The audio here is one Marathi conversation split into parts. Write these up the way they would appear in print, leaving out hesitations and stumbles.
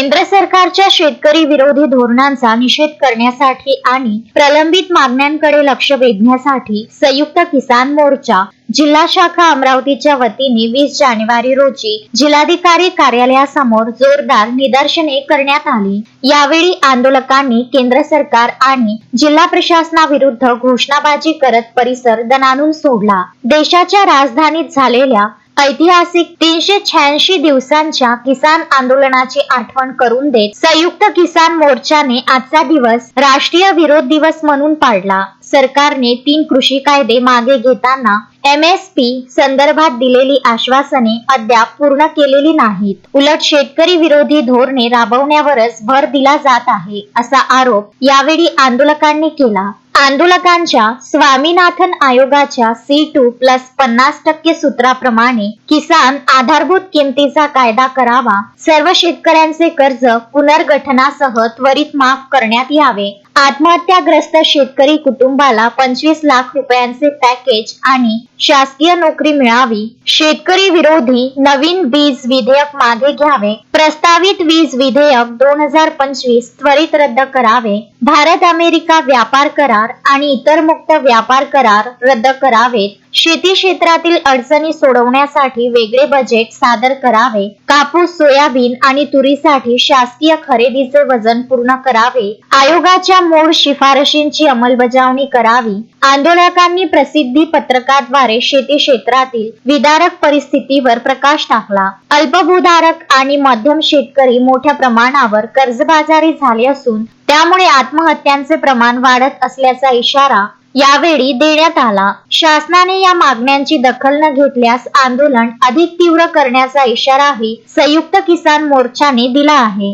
केंद्र सरकारच्या शेतकरी विरोधी धोरणांचा निषेध करण्यासाठी आणि प्रलंबित मागण्यांकडे लक्ष वेधण्यासाठी संयुक्त किसान मोर्चा जिल्हा शाखा अमरावतीच्या वतीने 20 जानेवारी रोजी जिल्हाधिकारी कार्यालयासमोर जोरदार निदर्शने करण्यात आली। यावेळी आंदोलकांनी केंद्र सरकार आणि जिल्हा प्रशासनाविरुद्ध घोषणाबाजी करत परिसर दणाणून सोडला। देशाच्या राजधानीत झालेल्या ऐतिहासिक 386 दिवसांच्या किसान आंदोलनाची आठवण करून देत संयुक्त किसान मोर्चाने आजचा दिवस राष्ट्रीय विरोध दिवस म्हणून पाळला। सरकारने 3 कृषी कायदे मागे घेताना MSP संदर्भात दिलेली आश्वासने अद्याप पूर्ण केलेली नाहीत। उलट शेतकरी विरोधी धोरणे राबवण्यावरच भर दिला जात आहे, असा आरोप यावेळी आंदोलकांनी केला। आंदोलकांच्या स्वामीनाथन आयोगाच्या C2+50% सूत्राप्रमाणे किसान आधारभूत किमतीचा कायदा करावा, सर्व शेतकऱ्यांचे कर्ज पुनर्गठनासह त्वरित माफ करण्यात यावे, आत्महत्याग्रस्त शेतकरी कुटुंबाला 25 लाख रुपयांचे पॅकेज आणि शासकीय नोकरी मिळावी, शेतकरी विरोधी नवीन वीज विधेयक मागे घ्यावे, प्रस्तावित वीज विधेयक 2025 त्वरित रद्द करावे, भारत अमेरिका व्यापार करार आणि इतर मुक्त व्यापार करार रद्द करावेत, शेती क्षेत्रातील अडचणी सोडवण्यासाठी वेगळे बजेट सादर करावे, कापूस, सोयाबीन आणि तुरीसाठी शासकीय खरेदीचे वजन पूर्ण करावे, आयोगाच्या मूळ शिफारशींची अंमलबजावणी करावी। आंदोलकांनी प्रसिद्धी पत्रकाद्वारे शेती क्षेत्रातील विदारक परिस्थितीवर प्रकाश टाकला। अल्पभूधारक आणि मध्यम शेतकरी मोठ्या प्रमाणावर कर्जबाजारी झाले असून त्यामुळे आत्महत्यांचे प्रमाण वाढत असल्याचा इशारा यावेळी देण्यात आला। शासनाने या मागण्यांची दखल न घेतल्यास आंदोलन अधिक तीव्र करण्याचा इशाराही संयुक्त किसान मोर्चाने दिला आहे।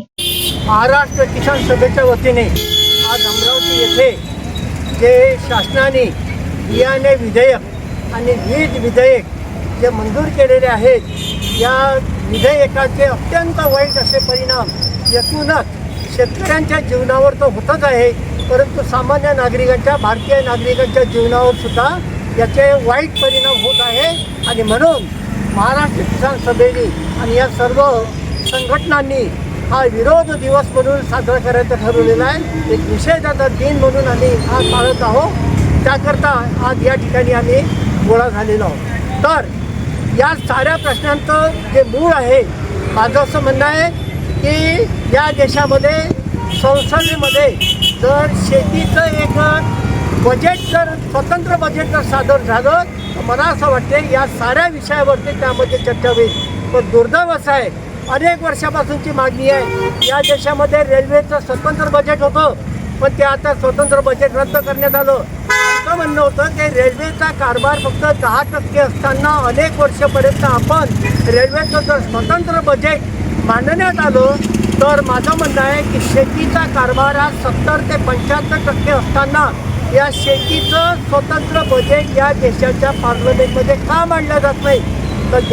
महाराष्ट्र किसान सभेच्या वतीने आज अमरावती येथे जे शासनाने बियाणे विधेयक आणि वीज विधेयक जे मंजूर केलेले आहेत, या विधेयकाचे अत्यंत वाईट असे परिणाम एकूणच शेतकऱ्यांच्या जीवनावर तर होतच आहे, परंतु सामान्य नागरिकांच्या, भारतीय नागरिकांच्या जीवनावर सुद्धा याचे वाईट परिणाम होत आहे। आणि म्हणून महाराष्ट्र किसान सभेने आणि या सर्व संघटनांनी हा विरोध दिवस म्हणून साजरा करायचा ठरवलेला आहे। एक निषेधाचा दिन म्हणून आम्ही आज पाळत आहोत। त्याकरता आज या ठिकाणी आम्ही गोळा झालेलो आहोत। तर या साऱ्या प्रश्नांचं जे मूळ आहे, माझं असं म्हणणं आहे की या देशामध्ये संसदेमध्ये जर शेतीचं एक बजेट जर स्वतंत्र बजेट जर सादर झालं तर मला असं वाटते या साऱ्या विषयावरती त्यामध्ये चर्चा होईल। पण दुर्दैव असं आहे, अनेक वर्षापासूनची मागणी आहे, या देशामध्ये रेल्वेचं स्वतंत्र बजेट होतं, पण ते आता स्वतंत्र बजेट रद्द करण्यात आलं। असं म्हणणं होतं की रेल्वेचा कारभार फक्त 10% असताना अनेक वर्षापर्यंत आपण रेल्वेचं जर स्वतंत्र बजेट मांडण्यात आलं तर माझं म्हणणं आहे की शेतीचा कारभार हा 70 ते 75% असताना या शेतीचं स्वतंत्र बजेट या देशाच्या पार्लमेंटमध्ये का मांडलं जात नाही। तर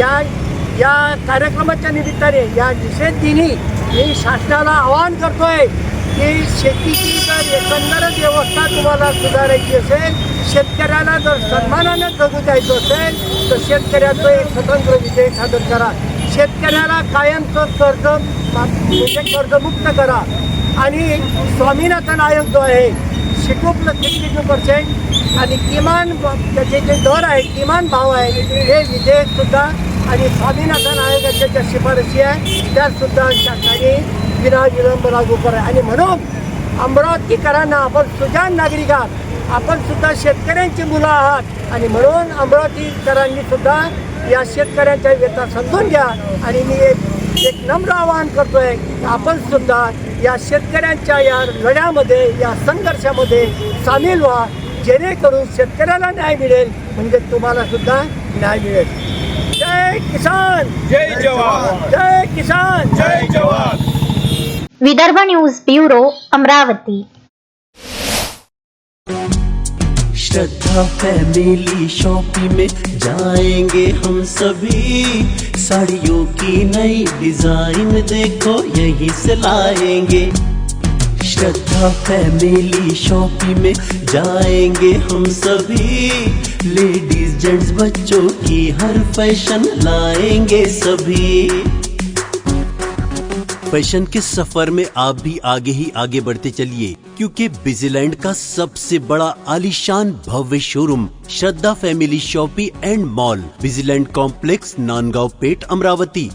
या कार्यक्रमाच्या निमित्ताने या निषेध दिनी मी शासनाला आवाहन करतोय की शेतीची जर एकंदरच व्यवस्था तुम्हाला सुधारायची असेल, शेतकऱ्याला जर सन्मानाने जगू द्यायचं असेल तर शेतकऱ्याचं एक स्वतंत्र विधेयक सादर करा, शेतकऱ्याला कायमचं कर्ज म्हणजे कर्जमुक्त करा आणि स्वामीनाथन आयोग जो आहे C2+52% आणि किमान त्याचे जे दर आहे, किमान भाव आहे, हे विधेयक सुद्धा आणि स्वामीनाथन आयोगाच्या ज्या शिफारशी आहे त्यासुद्धा शासनाने विनाविलंब लागू करा। आणि म्हणून अमरावतीकरांना, आपण सुजाण नागरिक आहात, आपण सुद्धा शेतकऱ्यांची मुलं आहात आणि म्हणून अमरावतीकरांनी सुद्धा या शेतकऱ्यांच्या व्यथा समजून घ्या। आणि मी एक नम्र आवाहन करतोय की आपण सुद्धा या शेतकऱ्यांच्या या लढ्यामध्ये, या संघर्षामध्ये सामील व्हा, जेणेकरून शेतकऱ्याला न्याय मिळेल, म्हणजे तुम्हाला सुद्धा न्याय मिळेल। जय किसान, जय जवान, जय किसान, जय जवान। Vidarbha news bureau, Amravati. Shraddha family shopping में जाएंगे हम सभी, साड़ियों की नई डिजाइन देखो यहीं से लाएंगे। श्रद्धा फैमिली शॉपिंग में जाएंगे हम सभी, लेडीज जेंट्स बच्चों की हर फैशन लाएंगे सभी। फैशन के सफर में आप भी आगे ही आगे बढ़ते चलिए, क्योंकि बिजीलैंड का सबसे बड़ा आलीशान भव्य showroom Shraddha family shopping and mall, busyland complex, Nandgaon Peth, Amravati.